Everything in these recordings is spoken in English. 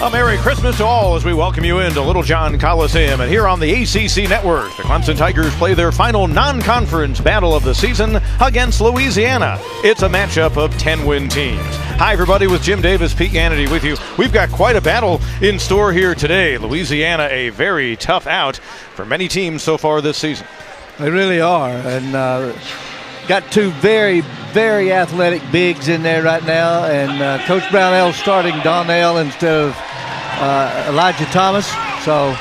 A Merry Christmas to all as we welcome you into Littlejohn.Coliseum. And here on the ACC Network, the Clemson Tigers play their final non-conference battle of the season against Louisiana. It's a matchup of 10-win teams. Hi, everybody, with Jim Davis, Pete Hannity with you. We've got quite a battle in store here today. Louisiana, a very tough out for many teams so far this season. They really are. And got two very athletic bigs in there right now. And Coach Brownell's starting Donnell instead of Elijah Thomas, so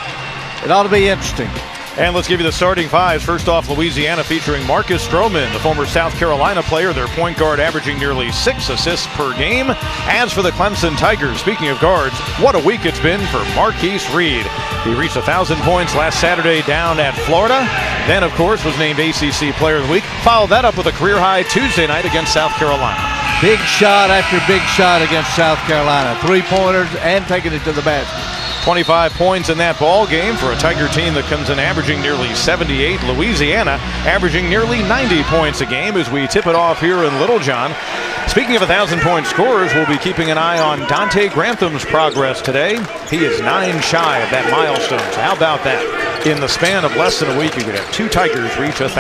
it ought to be interesting. And let's give you the starting fives. First off, Louisiana featuring Marcus Stroman, the former South Carolina player, their point guard, averaging nearly 6 assists per game. As for the Clemson Tigers, speaking of guards, what a week it's been for Marquise Reed. He reached 1,000 points last Saturday down at Florida. Then, of course, was named ACC Player of the Week. Followed that up with a career-high Tuesday night against South Carolina. Big shot after big shot against South Carolina. Three-pointers and taking it to the basket. 25 points in that ball game for a Tiger team that comes in averaging nearly 78. Louisiana averaging nearly 90 points a game as we tip it off here in Littlejohn. Speaking of 1,000-point scorers, we'll be keeping an eye on Dante Grantham's progress today. He is 9 shy of that milestone. So how about that? In the span of less than a week, you could have 2 Tigers reach 1,000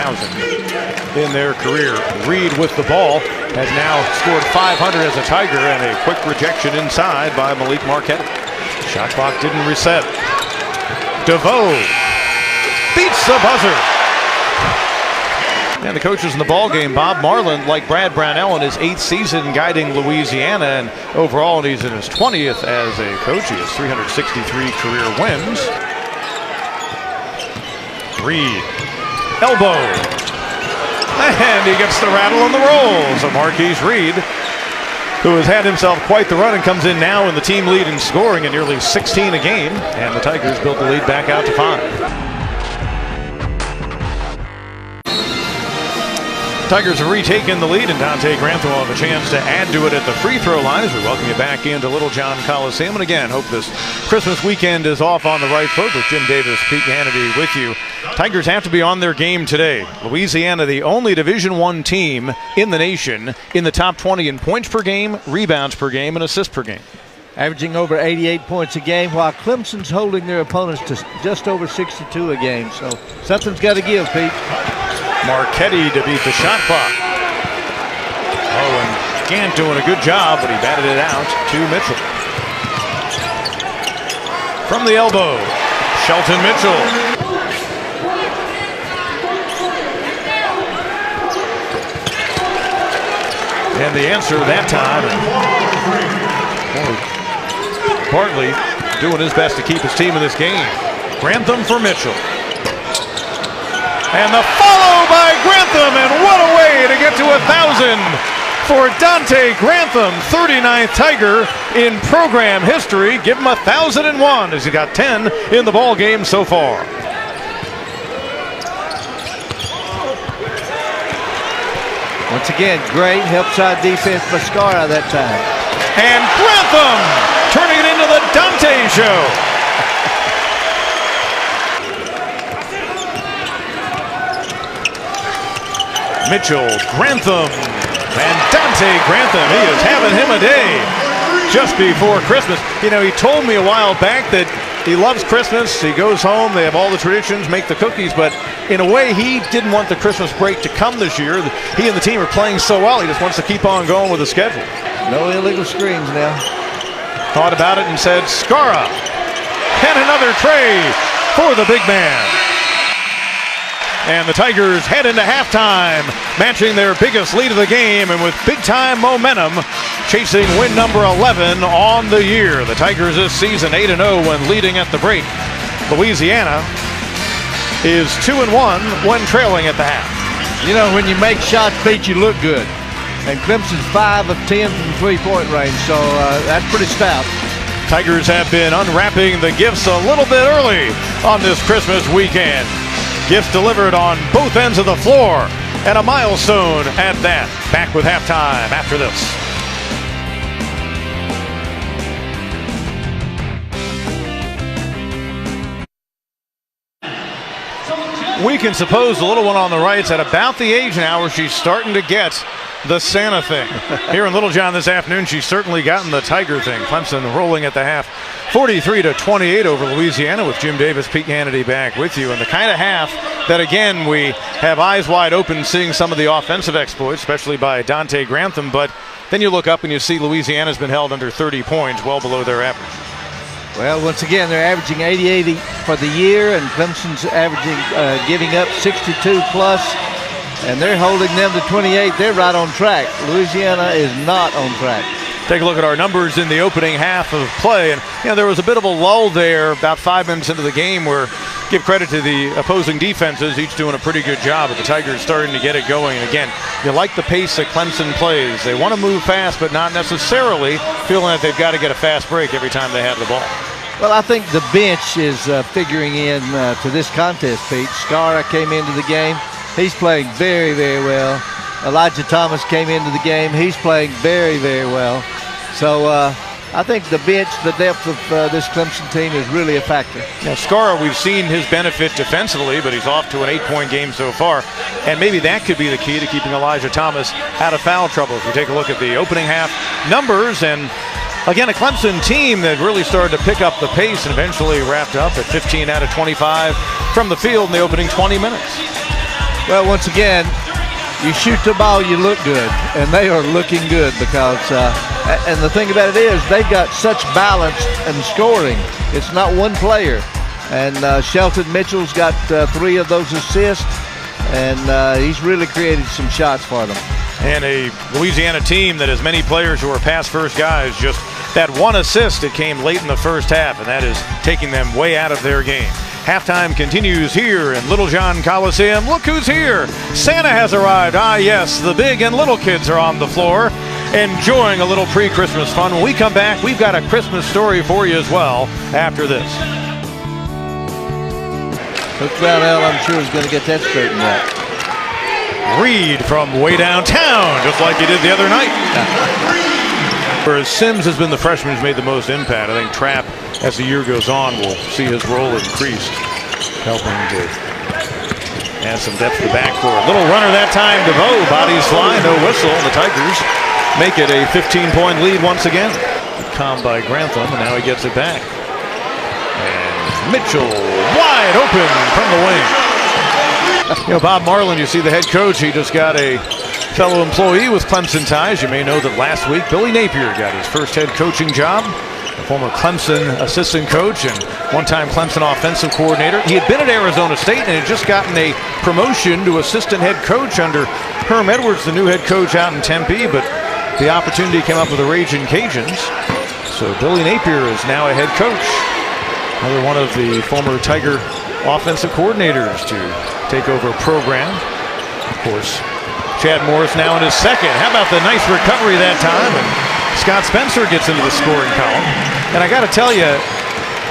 in their career. Reed with the ball has now scored 500 as a Tiger, and a quick rejection inside by Malik Marquette. Shot clock didn't reset. DeVoe beats the buzzer. And the coaches in the ball game, Bob Marlin, like Brad Brownell in his 8th season guiding Louisiana, and overall he's in his 20th as a coach. He has 363 career wins. Reed, elbow, and he gets the rattle and the roll. So Marquise Reed, who has had himself quite the run and comes in now in the team lead in scoring at nearly 16 a game, and the Tigers built the lead back out to 5. Tigers have retaken the lead, and Dante Grantham will have a chance to add to it at the free throw line as we welcome you back into Littlejohn.Coliseum. And again, hope this Christmas weekend is off on the right foot with Jim Davis, Pete Hannity with you. Tigers have to be on their game today. Louisiana, the only Division I team in the nation in the top 20 in points per game, rebounds per game, and assists per game. Averaging over 88 points a game, while Clemson's holding their opponents to just over 62 a game. So something's got to give, Pete. Marquette to beat the shot clock. Oh, and Gant doing a good job, but he batted it out to Mitchell. From the elbow, Shelton Mitchell. And the answer that time, Bartley doing his best to keep his team in this game. Grantham for Mitchell. And the follow by Grantham, and what a way to get to 1,000 for Dante Grantham, 39th Tiger in program history. Give him 1,001 as he got 10 in the ball game so far. Once again, great help side defense by Scara that time. And Grantham turning it into the Dante show. Mitchell, Grantham, and Dante Grantham. He is having him a day just before Christmas. You know, he told me a while back that he loves Christmas. He goes home, they have all the traditions, make the cookies, but in a way he didn't want the Christmas break to come this year. He and the team are playing so well, he just wants to keep on going with the schedule. No illegal screens now. Thought about it and said, Scara, and another tray for the big man. And the Tigers head into halftime, matching their biggest lead of the game, and with big-time momentum, chasing win number 11 on the year. The Tigers this season 8-0 when leading at the break. Louisiana is 2-1 when trailing at the half. You know, when you make shots, Pete, you look good. And Clemson's 5 of 10 from three-point range, so that's pretty stout. Tigers have been unwrapping the gifts a little bit early on this Christmas weekend. Gifts delivered on both ends of the floor, and a milestone at that. Back with halftime after this. We can suppose the little one on the right's at about the age now where she's starting to get the Santa thing. Here in Littlejohn this afternoon, she's certainly gotten the Tiger thing. Clemson rolling at the half, 43-28 over Louisiana, with Jim Davis, Pete Hannity back with you. And the kind of half that, again, we have eyes wide open seeing some of the offensive exploits, especially by Dante Grantham. But then you look up and you see Louisiana's been held under 30 points, well below their average. Well, once again, they're averaging 80-80 for the year, and Clemson's averaging, giving up 62 plus. And they're holding them to 28. They're right on track. Louisiana is not on track. Take a look at our numbers in the opening half of play. And, there was a bit of a lull there about 5 minutes into the game where, give credit to the opposing defenses, each doing a pretty good job. But the Tigers starting to get it going. And, again, you like the pace that Clemson plays. They want to move fast, but not necessarily feeling that they've got to get a fast break every time they have the ball. Well, I think the bench is figuring in to this contest, Pete. Skara came into the game. He's playing very, very well. Elijah Thomas came into the game. He's playing very, very well. So I think the bench, the depth of this Clemson team is really a factor. Now, Skara, we've seen his benefit defensively, but he's off to an 8-point game so far. And maybe that could be the key to keeping Elijah Thomas out of foul trouble. If we take a look at the opening half numbers, and again, a Clemson team that really started to pick up the pace and eventually wrapped up at 15 out of 25 from the field in the opening 20 minutes. Well, once again, you shoot the ball, you look good, and they are looking good because, and the thing about it is, they've got such balance and scoring. It's not one player. And Shelton Mitchell's got 3 of those assists, and he's really created some shots for them. And a Louisiana team that has many players who are pass-first guys. Just that one assist, it came late in the first half, and that is taking them way out of their game. Halftime continues here in Littlejohn Coliseum. Look who's here. Santa has arrived. Ah, yes, the big and little kids are on the floor enjoying a little pre-Christmas fun. When we come back, we've got a Christmas story for you as well after this. Coach Brownell, I'm sure, is going to get that straightened out. Reed from way downtown, just like he did the other night. Whereas Sims has been the freshman who's made the most impact. I think Trapp, as the year goes on, will see his role increased, helping to add some depth to the backcourt. Little runner that time, DeVoe, bodies fly, no whistle. The Tigers make it a 15-point lead once again. Calm by Grantham, and now he gets it back. And Mitchell wide open from the wing. Bob Marlin, you see the head coach, he just got a fellow employee with Clemson ties. You may know that last week Billy Napier got his first head coaching job. A former Clemson assistant coach and one-time Clemson offensive coordinator. He had been at Arizona State and had just gotten a promotion to assistant head coach under Herm Edwards, the new head coach out in Tempe, but the opportunity came up with the Ragin' Cajuns. So Billy Napier is now a head coach. Another one of the former Tiger offensive coordinators to take over a program. Of course, Chad Morris now in his second. How about the nice recovery that time? And Scott Spencer gets into the scoring column. And I got to tell you,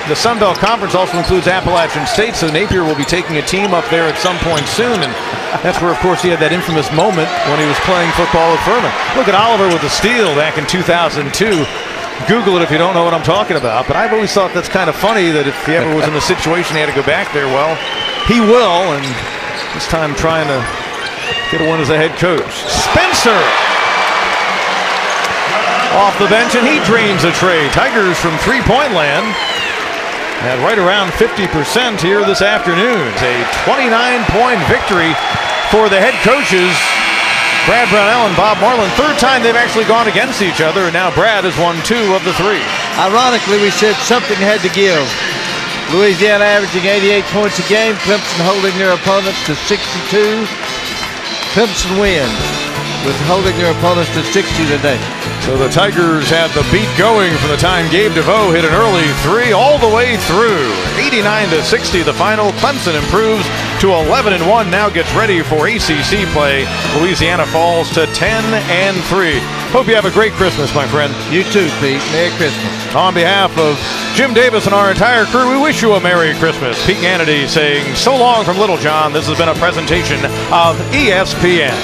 the Sun Belt Conference also includes Appalachian State, so Napier will be taking a team up there at some point soon. And that's where, of course, he had that infamous moment when he was playing football at Furman. Look at Oliver with the steal back in 2002. Google it if you don't know what I'm talking about. But I've always thought that's kind of funny that if he ever was in a situation he had to go back there, well, he will. And this time trying to get a win as a head coach. Spencer off the bench, and he drains a tray. Tigers from three-point land at right around 50% here this afternoon. It's a 29-point victory for the head coaches, Brad Brownell and Bob Marlin. Third time they've actually gone against each other, and now Brad has won 2 of the 3. Ironically, we said something had to give. Louisiana averaging 88 points a game, Clemson holding their opponents to 62. Clemson wins with holding their opponents to 60 today. So the Tigers had the beat going from the time Gabe DeVoe hit an early 3 all the way through. 89-60 the final. Clemson improves to 11-1, now gets ready for ACC play. Louisiana falls to 10-3. Hope you have a great Christmas, my friend. You too, Pete. Merry Christmas. On behalf of Jim Davis and our entire crew, we wish you a Merry Christmas. Pete Hannity saying so long from Littlejohn. This has been a presentation of ESPN.